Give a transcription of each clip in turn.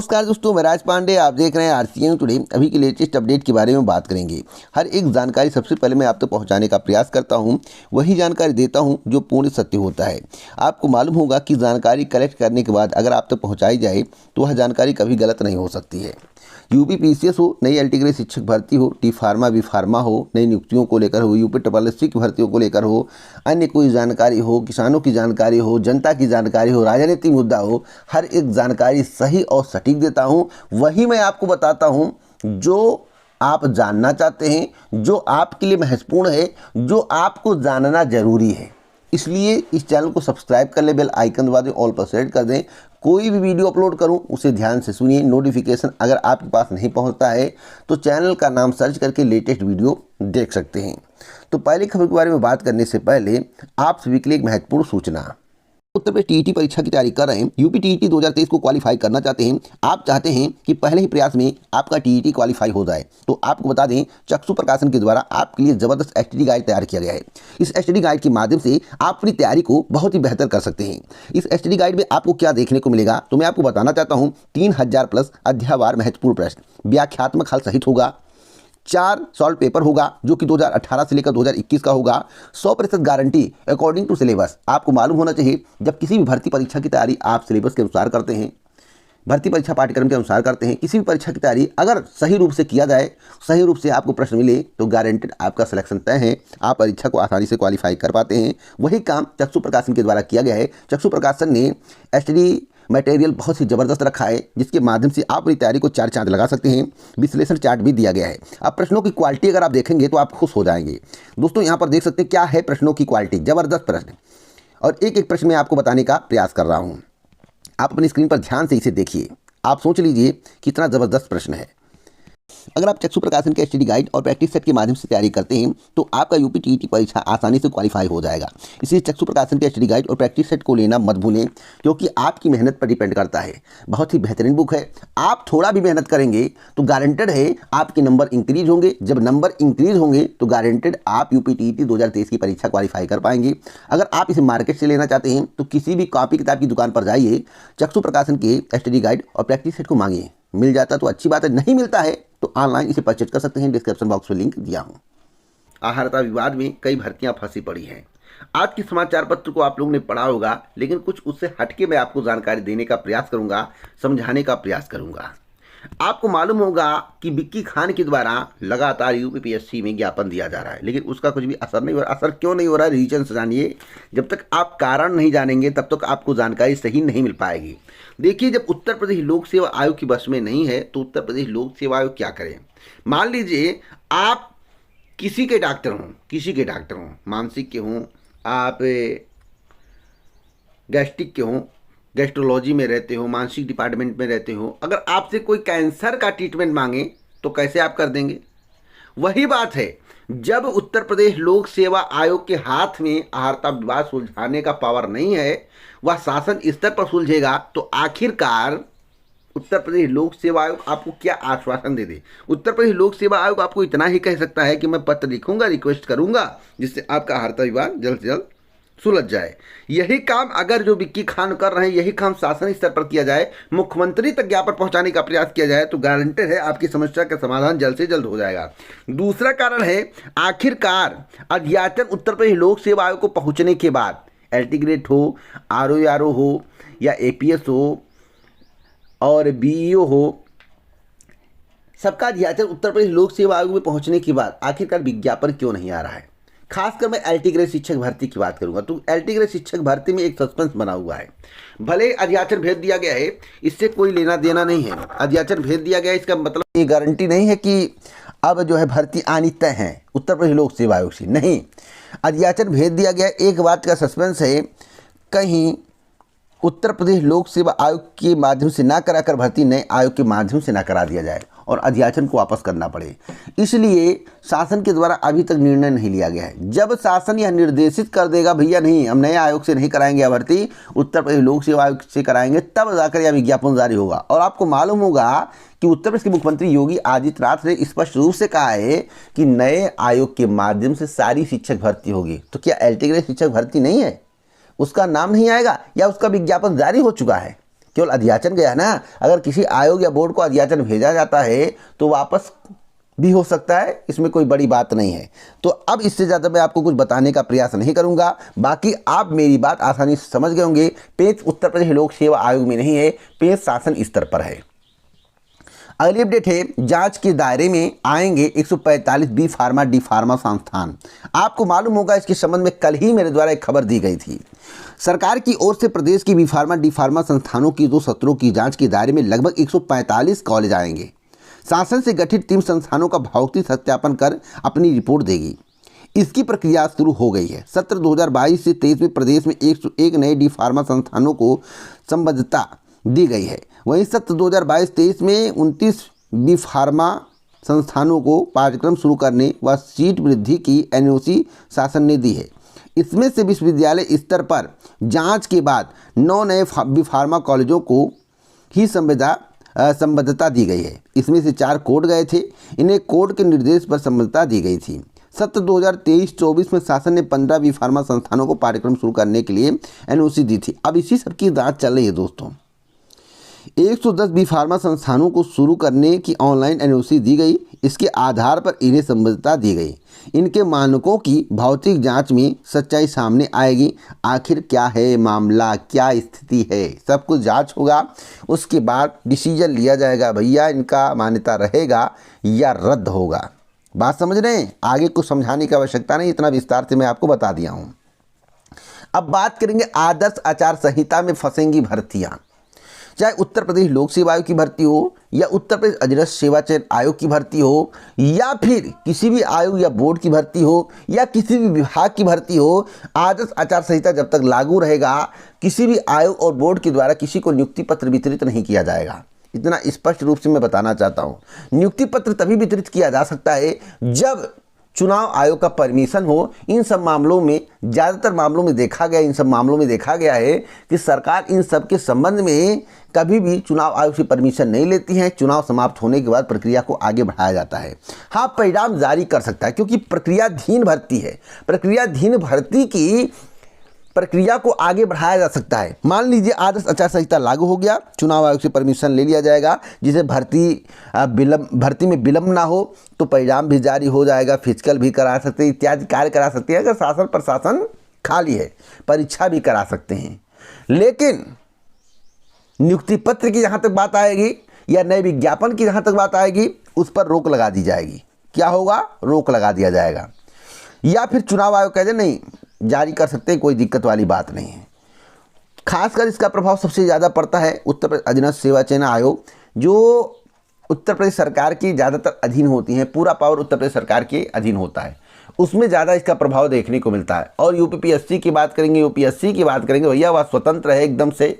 नमस्कार दोस्तों, मैं राज पांडे। आप देख रहे हैं आरसीएन टुडे। अभी की लेटेस्ट अपडेट के बारे में बात करेंगे। हर एक जानकारी सबसे पहले मैं आप तक पहुंचाने का प्रयास करता हूं, वही जानकारी देता हूं जो पूर्ण सत्य होता है। आपको मालूम होगा कि जानकारी कलेक्ट करने के बाद अगर आप तक पहुंचाई जाए तो वह जानकारी कभी गलत नहीं हो सकती है। यूपी पीसीएस हो, नई एलटी ग्रेड शिक्षक भर्ती हो, टी फार्मा बी फार्मा हो, नई नियुक्तियों को लेकर हो, यूपी ट्रिपल की भर्तियों को लेकर हो, अन्य कोई जानकारी हो, किसानों की जानकारी हो, जनता की जानकारी हो, राजनीतिक मुद्दा हो, हर एक जानकारी सही और सटीक देता हूं। वही मैं आपको बताता हूं जो आप जानना चाहते हैं, जो आपके लिए महत्वपूर्ण है, जो आपको जानना जरूरी है। इसलिए इस चैनल को सब्सक्राइब कर ले, बेल आइकन दबा दें, ऑल पर सेट कर दें। कोई भी वीडियो अपलोड करूं उसे ध्यान से सुनिए। नोटिफिकेशन अगर आपके पास नहीं पहुंचता है तो चैनल का नाम सर्च करके लेटेस्ट वीडियो देख सकते हैं। तो पहली खबर के बारे में बात करने से पहले आप सभी के लिए एक महत्वपूर्ण सूचना। उत्तर प्रदेश टीईटी परीक्षा की तैयारी कर रहे हैं, यूपी टीईटी 2023 को क्वालिफाई करना चाहते हैं। आप चाहते हैं कि पहले ही प्रयास में आपका टीईटी क्वालिफाई हो जाए, तो आपको बता दें चक्षु प्रकाशन के द्वारा आपके लिए जबरदस्त एसटीडी गाइड तैयार किया गया है। इस एसटीडी गाइड के माध्यम से आप अपनी तैयारी को बहुत ही बेहतर कर सकते हैं। इस एसटीडी गाइड में आपको क्या देखने को मिलेगा तो मैं आपको बताना चाहता हूँ। 3000 प्लस अध्यायवार महत्वपूर्ण प्रश्न, व्याख्यात्मक हल सहित होगा। 4 सॉल्व पेपर होगा जो कि 2018 से लेकर 2021 का होगा। 100% गारंटी अकॉर्डिंग टू सिलेबस। आपको मालूम होना चाहिए जब किसी भी भर्ती परीक्षा की तैयारी आप सिलेबस के अनुसार करते हैं, भर्ती परीक्षा पाठ्यक्रम के अनुसार करते हैं, किसी भी परीक्षा की तैयारी अगर सही रूप से किया जाए, सही रूप से आपको प्रश्न मिले तो गारंटेड आपका सिलेक्शन तय है। आप परीक्षा को आसानी से क्वालिफाई कर पाते हैं। वही काम चक्षु प्रकाशन के द्वारा किया गया है। चक्षु प्रकाशन ने एसटीडी मटेरियल बहुत ही ज़बरदस्त रखा है, जिसके माध्यम से आप अपनी तैयारी को 4 चांद लगा सकते हैं। विश्लेषण चार्ट भी दिया गया है। अब प्रश्नों की क्वालिटी अगर आप देखेंगे तो आप खुश हो जाएंगे। दोस्तों यहाँ पर देख सकते हैं क्या है प्रश्नों की क्वालिटी, ज़बरदस्त प्रश्न, और एक एक प्रश्न मैं आपको बताने का प्रयास कर रहा हूँ। आप अपनी स्क्रीन पर ध्यान से इसे देखिए, आप सोच लीजिए कितना ज़बरदस्त प्रश्न है। अगर आप चक्षु प्रकाशन के एसटीडी गाइड और प्रैक्टिस सेट के माध्यम से तैयारी करते हैं तो आपका यूपी टीईटी परीक्षा आसानी से क्वालिफाई हो जाएगा। इसलिए चक्षु प्रकाशन के एसटीडी गाइड और प्रैक्टिस सेट को लेना मत भूलें, क्योंकि आपकी मेहनत पर डिपेंड करता है। बहुत ही बेहतरीन बुक है। आप थोड़ा भी मेहनत करेंगे तो गारंटेड है आपके नंबर इंक्रीज होंगे। जब नंबर इंक्रीज होंगे तो गारंटेड आप यूपी टीईटी 2023 की परीक्षा क्वालिफाई कर पाएंगे। अगर आप इसे मार्केट से लेना चाहते हैं तो किसी भी कॉपी किताब की दुकान पर जाइए, चक्षु प्रकाशन के एसटीडी गाइड और प्रैक्टिस सेट को मांगिए। मिल जाता तो अच्छी बात है, नहीं मिलता है तो ऑनलाइन इसे परचेज कर सकते हैं। डिस्क्रिप्शन बॉक्स में लिंक दिया हूं। आहारता विवाद में कई भर्तियां फंसी पड़ी हैं। आज के समाचार पत्र को आप लोगों ने पढ़ा होगा, लेकिन कुछ उससे हटके मैं आपको जानकारी देने का प्रयास करूंगा, समझाने का प्रयास करूंगा। आपको मालूम होगा कि विक्की खान के द्वारा लगातार यूपीपीएससी में ज्ञापन दिया जा रहा है, लेकिन उसका कुछ भी असर नहीं हो रहा। असर क्यों नहीं हो रहा है, रीजन जानिए। जब तक आप कारण नहीं जानेंगे तब तक आपको जानकारी सही नहीं मिल पाएगी। देखिए, जब उत्तर प्रदेश लोक सेवा आयोग की बस में नहीं है तो उत्तर प्रदेश लोक सेवा आयोग क्या करे। मान लीजिए आप किसी के डॉक्टर हों, मानसिक के हों, आप गैस्ट्रिक के हों, गैस्ट्रोलॉजी में रहते हो, मानसिक डिपार्टमेंट में रहते हो, अगर आपसे कोई कैंसर का ट्रीटमेंट मांगे तो कैसे आप कर देंगे। वही बात है, जब उत्तर प्रदेश लोक सेवा आयोग के हाथ में आहारता विवाद सुलझाने का पावर नहीं है, वह शासन स्तर पर सुलझेगा, तो आखिरकार उत्तर प्रदेश लोक सेवा आयोग आपको क्या आश्वासन दे दे। उत्तर प्रदेश लोक सेवा आयोग आपको इतना ही कह सकता है कि मैं पत्र लिखूंगा, रिक्वेस्ट करूंगा, जिससे आपका आहारता विवाद जल्द से जल्द सुलझ जाए। यही काम अगर जो विक्की खान कर रहे हैं, यही काम शासन स्तर पर किया जाए, मुख्यमंत्री तक ज्ञापन पहुंचाने का प्रयास किया जाए, तो गारंटेड है आपकी समस्या का समाधान जल्द से जल्द हो जाएगा। दूसरा कारण है, आखिरकार अध्याचन उत्तर प्रदेश लोक सेवा आयोग को पहुंचने के बाद एलटी ग्रेड हो, आरओ हो, या एपीएस हो और बीईओ हो, सबका अध्याचन उत्तर प्रदेश लोक सेवा आयोग में पहुंचने के बाद आखिरकार विज्ञापन क्यों नहीं आ रहा है। खासकर मैं एलटी ग्रेड शिक्षक भर्ती की बात करूंगा तो एलटी ग्रेड शिक्षक भर्ती में एक सस्पेंस बना हुआ है। भले अध्याचन भेज दिया गया है, इससे कोई लेना देना नहीं है। अध्याचन भेज दिया गया है, इसका मतलब ये गारंटी नहीं है कि अब जो है भर्ती आनी तय है उत्तर प्रदेश लोक सेवा आयोग से। नहीं, अध्याचन भेज दिया गया। एक बात का सस्पेंस है, कहीं उत्तर प्रदेश लोक सेवा आयोग के माध्यम से ना कराकर भर्ती नए आयोग के माध्यम से ना करा दिया जाए और अध्याचन को वापस करना पड़े। इसलिए शासन के द्वारा अभी तक निर्णय नहीं लिया गया है। जब शासन यह निर्देशित कर देगा भैया नहीं, हम नए आयोग से नहीं कराएंगे भर्ती, उत्तर प्रदेश लोक सेवा आयोग से कराएंगे, तब जाकर यह विज्ञापन जारी होगा। और आपको मालूम होगा कि उत्तर प्रदेश के मुख्यमंत्री योगी आदित्यनाथ ने स्पष्ट रूप से कहा है कि नए आयोग के माध्यम से सारी शिक्षक भर्ती होगी। तो क्या एलटी ग्रेड शिक्षक भर्ती नहीं है, उसका नाम नहीं आएगा, या उसका विज्ञापन जारी हो चुका है? केवल अध्याचन गया ना। अगर किसी आयोग या बोर्ड को अध्याचन भेजा जाता है तो वापस भी हो सकता है, इसमें कोई बड़ी बात नहीं है। तो अब इससे ज़्यादा मैं आपको कुछ बताने का प्रयास नहीं करूंगा। बाकी आप मेरी बात आसानी से समझ गए होंगे। पेच उत्तर प्रदेश लोक सेवा आयोग में नहीं है, पेच शासन स्तर पर है। अगली अपडेट है, जांच के दायरे में आएंगे 145 बी फार्मा डी फार्मा संस्थान। आपको मालूम होगा इसके संबंध में कल ही मेरे द्वारा एक खबर दी गई थी। सरकार की ओर से प्रदेश की बी फार्मा डी फार्मा संस्थानों की 2 सत्रों की जांच के दायरे में लगभग 145 कॉलेज आएंगे। शासन से गठित टीम संस्थानों का भौतिक सत्यापन कर अपनी रिपोर्ट देगी। इसकी प्रक्रिया शुरू हो गई है। सत्र 2022 से 23 में प्रदेश में 101 नए डी फार्मा संस्थानों को संबद्धता दी गई है। वहीं सत्र 2022-23 में 29 बी फार्मा संस्थानों को पाठ्यक्रम शुरू करने व सीट वृद्धि की एनओसी शासन ने दी है। इसमें से विश्वविद्यालय स्तर पर जांच के बाद 9 नए बी फार्मा कॉलेजों को ही संबद्धता दी गई है। इसमें से 4 कोर्ट गए थे। इन्हें कोर्ट के निर्देश पर संबद्धता दी गई थी। सत्र 2023-24 में शासन ने 15 बी फार्मा संस्थानों को पाठ्यक्रम शुरू करने के लिए एनओसी दी थी। अब इसी सब की जांच चल रही है दोस्तों। 110 बी फार्मा संस्थानों को शुरू करने की ऑनलाइन एनओसी दी गई। इसके आधार पर इन्हें संबद्धता दी गई। इनके मानकों की भौतिक जांच में सच्चाई सामने आएगी। आखिर क्या है मामला, क्या स्थिति है, सब कुछ जांच होगा। उसके बाद डिसीजन लिया जाएगा भैया इनका मान्यता रहेगा या रद्द होगा। बात समझ रहे हैं? आगे कुछ समझाने की आवश्यकता नहीं, इतना विस्तार से मैं आपको बता दिया हूँ। अब बात करेंगे आदर्श आचार संहिता में फंसेंगी भर्तियाँ। चाहे उत्तर प्रदेश लोक सेवा आयोग की भर्ती हो या उत्तर प्रदेश अधीनस्थ सेवा चयन आयोग की भर्ती हो या फिर किसी भी आयोग या बोर्ड की भर्ती हो या किसी भी विभाग की भर्ती हो, आदर्श आचार संहिता जब तक लागू रहेगा किसी भी आयोग और बोर्ड के द्वारा किसी को नियुक्ति पत्र वितरित नहीं किया जाएगा। इतना स्पष्ट रूप से मैं बताना चाहता हूँ। नियुक्ति पत्र तभी वितरित किया जा सकता है जब चुनाव आयोग का परमिशन हो। इन सब मामलों में, ज़्यादातर मामलों में देखा गया, इन सब मामलों में देखा गया है कि सरकार इन सब के संबंध में कभी भी चुनाव आयोग से परमिशन नहीं लेती है। चुनाव समाप्त होने के बाद प्रक्रिया को आगे बढ़ाया जाता है। हाँ, परिणाम जारी कर सकता है क्योंकि प्रक्रियाधीन भर्ती है। प्रक्रियाधीन भर्ती की प्रक्रिया को आगे बढ़ाया जा सकता है। मान लीजिए आदर्श आचार संहिता लागू हो गया, चुनाव आयोग से परमिशन ले लिया जाएगा, जिसे भर्ती में विलंब ना हो तो परिणाम भी जारी हो जाएगा, फिजिकल भी करा सकते हैं, इत्यादि कार्य करा सकते हैं। अगर शासन प्रशासन खाली है, परीक्षा भी करा सकते हैं। लेकिन नियुक्ति पत्र की जहाँ तक बात आएगी या नए विज्ञापन की जहाँ तक बात आएगी, उस पर रोक लगा दी जाएगी। क्या होगा? रोक लगा दिया जाएगा। या फिर चुनाव आयोग कह दे नहीं, जारी कर सकते हैं, कोई दिक्कत वाली बात नहीं है। खासकर इसका प्रभाव सबसे ज़्यादा पड़ता है उत्तर प्रदेश अधीनस्थ सेवा चयन आयोग, जो उत्तर प्रदेश सरकार की ज़्यादातर अधीन होती हैं। पूरा पावर उत्तर प्रदेश सरकार के अधीन होता है, उसमें ज़्यादा इसका प्रभाव देखने को मिलता है। और यूपीपीएससी की बात करेंगे, यूपीएससी की बात करेंगे, भैया वह स्वतंत्र है एकदम से,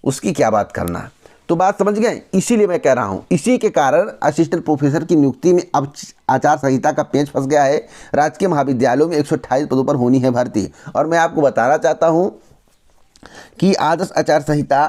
उसकी क्या बात करना। तो बात समझ गए? इसीलिए मैं कह रहा हूँ, इसी के कारण असिस्टेंट प्रोफेसर की नियुक्ति में अब आचार संहिता का पेंच फंस गया है। राजकीय महाविद्यालयों में 128 पदों पर होनी है भर्ती। और मैं आपको बताना चाहता हूँ कि आदर्श आचार संहिता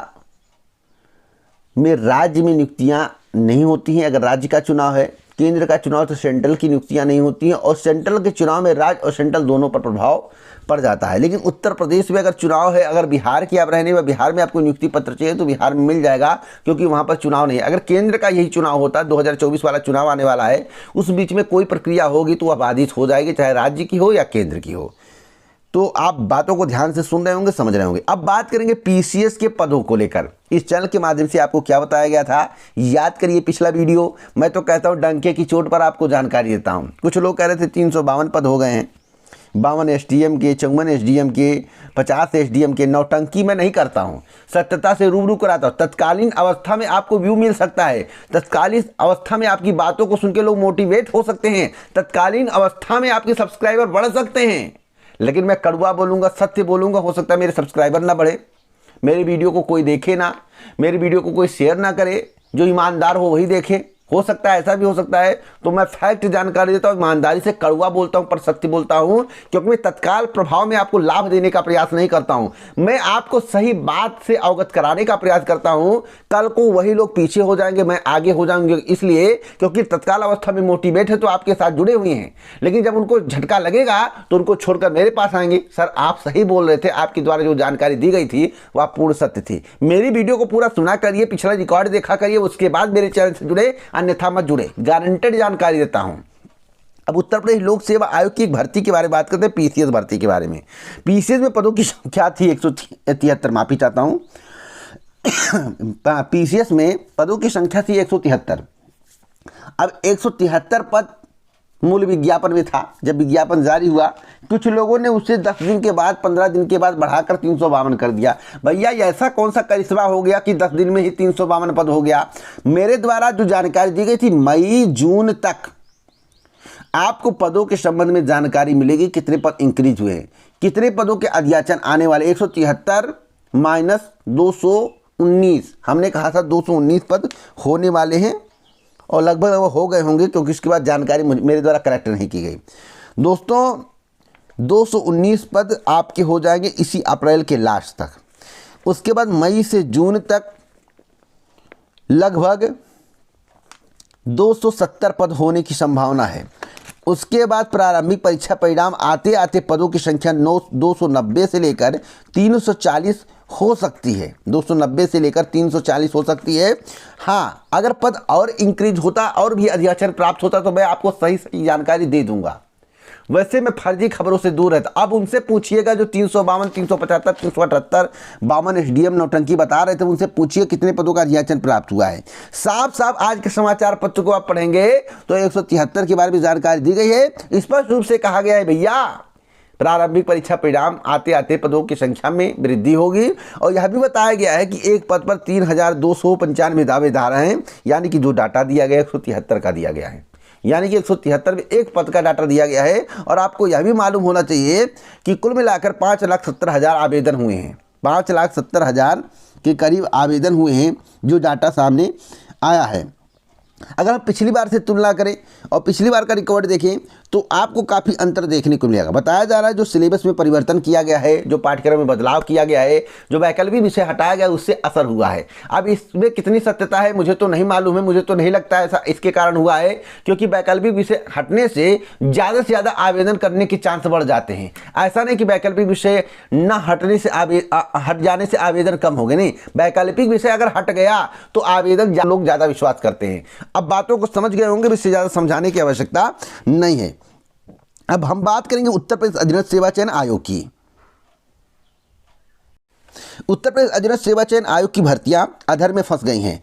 में राज्य में नियुक्तियाँ नहीं होती हैं। अगर राज्य का चुनाव है, केंद्र का चुनाव, तो सेंट्रल की नियुक्तियाँ नहीं होती हैं। और सेंट्रल के चुनाव में राज्य और सेंट्रल दोनों पर प्रभाव पड़ जाता है। लेकिन उत्तर प्रदेश में अगर चुनाव है, अगर बिहार की आप रहने व बिहार में आपको नियुक्ति पत्र चाहिए तो बिहार में मिल जाएगा, क्योंकि वहाँ पर चुनाव नहीं है। अगर केंद्र का यही चुनाव होता, 2024 वाला चुनाव आने वाला है, उस बीच में कोई प्रक्रिया होगी तो वह बाधित हो जाएगी, चाहे राज्य की हो या केंद्र की हो। तो आप बातों को ध्यान से सुन रहे होंगे, समझ रहे होंगे। अब बात करेंगे पीसीएस के पदों को लेकर। इस चैनल के माध्यम से आपको क्या बताया गया था, याद करिए पिछला वीडियो। मैं तो कहता हूँ डंके की चोट पर आपको जानकारी देता हूँ। कुछ लोग कह रहे थे 352 पद हो गए हैं, 52 एसडीएम के, 54 एसडीएम के, 50 एसडीएम के। नौटंकी मैं नहीं करता हूँ, सत्यता से रूबरू कराता हूँ। तत्कालीन अवस्था में आपको व्यू मिल सकता है, तत्कालीन अवस्था में आपकी बातों को सुन के लोग मोटिवेट हो सकते हैं, तत्कालीन अवस्था में आपके सब्सक्राइबर बढ़ सकते हैं। लेकिन मैं कड़वा बोलूँगा, सत्य बोलूँगा, हो सकता है मेरे सब्सक्राइबर ना बढ़े, मेरे वीडियो को कोई देखे ना, मेरे वीडियो को कोई शेयर ना करे, जो ईमानदार हो वही देखे। हो सकता है ऐसा भी हो सकता है। तो मैं फैक्ट जानकारी देता हूँ, ईमानदारी से कड़वा बोलता हूँ पर सत्य बोलता हूँ, क्योंकि मैं तत्काल प्रभाव में आपको लाभ देने का प्रयास नहीं करता हूँ। मैं आपको सही बात से अवगत कराने का प्रयास करता हूँ। कल को वही लोग पीछे हो जाएंगे, मैं आगे हो जाऊंगी, इसलिए क्योंकि तत्काल अवस्था में मोटिवेट है तो आपके साथ जुड़े हुए हैं, लेकिन जब उनको झटका लगेगा तो उनको छोड़कर मेरे पास आएंगे। सर आप सही बोल रहे थे, आपके द्वारा जो जानकारी दी गई थी वह पूर्ण सत्य थी। मेरी वीडियो को पूरा सुना करिए, पिछला रिकॉर्ड देखा करिए, उसके बाद मेरे चैनल से जुड़े, अन्यथा मत जुड़े। गारंटेड जानकारी देता हूं। अब उत्तर प्रदेश लोक सेवा आयोग की एक भर्ती के बारे में बात करते हैं, पीसीएस भर्ती के बारे में। पीसीएस में पदों की संख्या थी 173, माफी चाहता हूं। पीसीएस में पदों की संख्या थी 173। अब 173 पद मूल विज्ञापन में था। जब विज्ञापन जारी हुआ, कुछ लोगों ने उसे 10 दिन के बाद, 15 दिन के बाद बढ़ाकर 352 कर दिया। भैया ऐसा कौन सा करिश्मा हो गया कि 10 दिन में ही 352 पद हो गया? मेरे द्वारा जो जानकारी दी गई थी, मई जून तक आपको पदों के संबंध में जानकारी मिलेगी, कितने पद इंक्रीज हुए, कितने पदों के अध्याचन आने वाले। 173 माइनस 219, हमने कहा था 219 पद होने वाले हैं और लगभग वो हो गए होंगे, क्योंकि इसके बाद जानकारी मेरे द्वारा करेक्ट नहीं की गई। दोस्तों 219 पद आपके हो जाएंगे इसी अप्रैल के लास्ट तक। उसके बाद मई से जून तक लगभग 270 पद होने की संभावना है। उसके बाद प्रारंभिक परीक्षा परिणाम आते आते पदों की संख्या 290 से लेकर 340 हो सकती है। 290 से लेकर 340 हो सकती है। हाँ, अगर पद और इंक्रीज होता और भी अध्याचन प्राप्त होता तो मैं आपको सही जानकारी दे दूंगा। वैसे मैं फर्जी खबरों से दूर रहता। अब उनसे पूछिएगा जो 352, 375, 378, 52 एसडीएम नौटंकी बता रहे थे, उनसे पूछिए कितने पदों का अध्याचन प्राप्त हुआ है। साफ साफ आज के समाचार पत्र को आप पढ़ेंगे तो 173 के बारे में जानकारी दी गई है। स्पष्ट रूप से कहा गया है भैया प्रारंभिक परीक्षा परिणाम आते आते पदों की संख्या में वृद्धि होगी। और यह भी बताया गया है कि एक पद पर 3295 दावेदार हैं, यानी कि जो डाटा दिया गया 173 का दिया गया है, यानी कि 173 में एक पद का डाटा दिया गया है। और आपको यह भी मालूम होना चाहिए कि कुल मिलाकर 5,70,000 आवेदन हुए हैं। 5,70,000 के करीब आवेदन हुए हैं जो डाटा सामने आया है। अगर हम पिछली बार से तुलना करें और पिछली बार का रिकॉर्ड देखें तो आपको काफ़ी अंतर देखने को मिलेगा। बताया जा रहा है जो सिलेबस में परिवर्तन किया गया है, जो पाठ्यक्रम में बदलाव किया गया है, जो वैकल्पिक विषय हटाया गया उससे असर हुआ है। अब इसमें कितनी सत्यता है मुझे तो नहीं मालूम है, मुझे तो नहीं लगता ऐसा इसके कारण हुआ है क्योंकि वैकल्पिक विषय हटने से ज़्यादा आवेदन करने के चांस बढ़ जाते हैं। ऐसा नहीं कि वैकल्पिक विषय न हटने से हट जाने से आवेदन कम हो गए, नहीं, वैकल्पिक विषय अगर हट गया तो आवेदन लोग ज़्यादा विश्वास करते हैं। अब बातों को समझ गए होंगे, इससे ज़्यादा समझाने की आवश्यकता नहीं है। अब हम बात करेंगे उत्तर प्रदेश अधीनस्थ सेवा चयन आयोग की। उत्तर प्रदेश अधीनस्थ सेवा चयन आयोग की भर्तियां अधर में फंस गई हैं।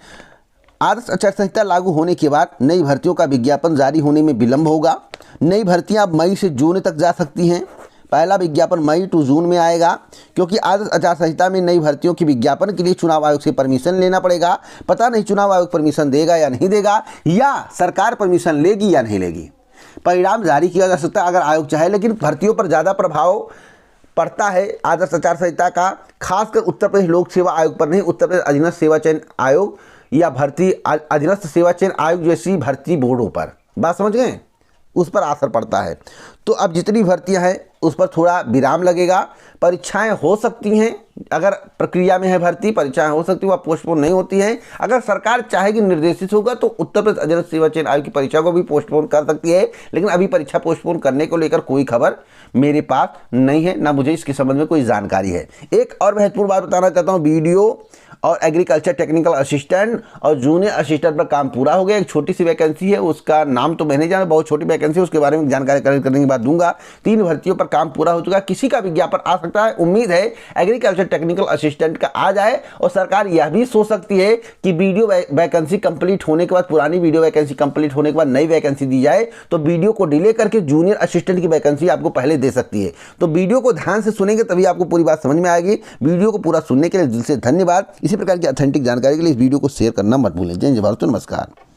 आदर्श आचार संहिता लागू होने के बाद नई भर्तियों का विज्ञापन जारी होने में विलंब होगा। नई भर्तियां अब मई से जून तक जा सकती हैं। पहला विज्ञापन मई टू जून में आएगा, क्योंकि आदर्श आचार संहिता में नई भर्तियों के विज्ञापन के लिए चुनाव आयोग से परमिशन लेना पड़ेगा। पता नहीं चुनाव आयोग परमिशन देगा या नहीं देगा, या सरकार परमिशन लेगी या नहीं लेगी। परिणाम जारी किया जा सकता है अगर आयोग चाहे, लेकिन भर्तियों पर ज़्यादा प्रभाव पड़ता है आदर्श आचार संहिता का, खासकर उत्तर प्रदेश लोक सेवा आयोग पर नहीं, उत्तर प्रदेश अधीनस्थ सेवा चयन आयोग या भर्ती अधीनस्थ सेवा चयन आयोग जैसी भर्ती बोर्डों पर। बात समझ गए? उस पर असर पड़ता है। तो अब जितनी भर्तियां हैं उस पर थोड़ा विराम लगेगा। परीक्षाएं हो सकती हैं, अगर प्रक्रिया में है भर्ती, परीक्षाएं हो सकती हैं, वह पोस्टपोन नहीं होती हैं। अगर सरकार चाहेगी, निर्देशित होगा तो उत्तर प्रदेश अधीनस्थ सेवा चयन आयोग की परीक्षा को भी पोस्टपोन कर सकती है। लेकिन अभी परीक्षा पोस्टपोन करने को लेकर कोई खबर मेरे पास नहीं है, ना मुझे इसके संबंध में कोई जानकारी है। एक और महत्वपूर्ण बात बताना चाहता हूँ, बीडीओ और एग्रीकल्चर टेक्निकल असिस्टेंट और जूनियर असिस्टेंट पर काम पूरा हो गया। एक छोटी सी वैकेंसी है, उसका नाम तो मैं नहीं जाना, बहुत छोटी वैकेंसी है, उसके बारे में जानकारी कलेक्ट करने के बाद दूंगा। 3 भर्तियों पर काम पूरा हो चुका है। किसी का विज्ञापन आ सकता है, उम्मीद है एग्रीकल्चर टेक्निकल असिस्टेंट का आ जाए। और सरकार यह भी सोच सकती है कि वीडियो वैकेंसी कंप्लीट होने के बाद, पुरानी वीडियो वैकेंसी कंप्लीट होने के बाद नई वैकेंसी दी जाए, तो वीडियो को डिले करके जूनियर असिस्टेंट की वैकेंसी आपको पहले दे सकती है। तो वीडियो को ध्यान से सुनेंगे तभी आपको पूरी बात समझ में आएगी। वीडियो को पूरा सुनने के लिए दिल से धन्यवाद। इसी प्रकार की ऑथेंटिक जानकारी के लिए इस वीडियो को शेयर करना मत भूलें। जय हिंद, भारत, नमस्कार।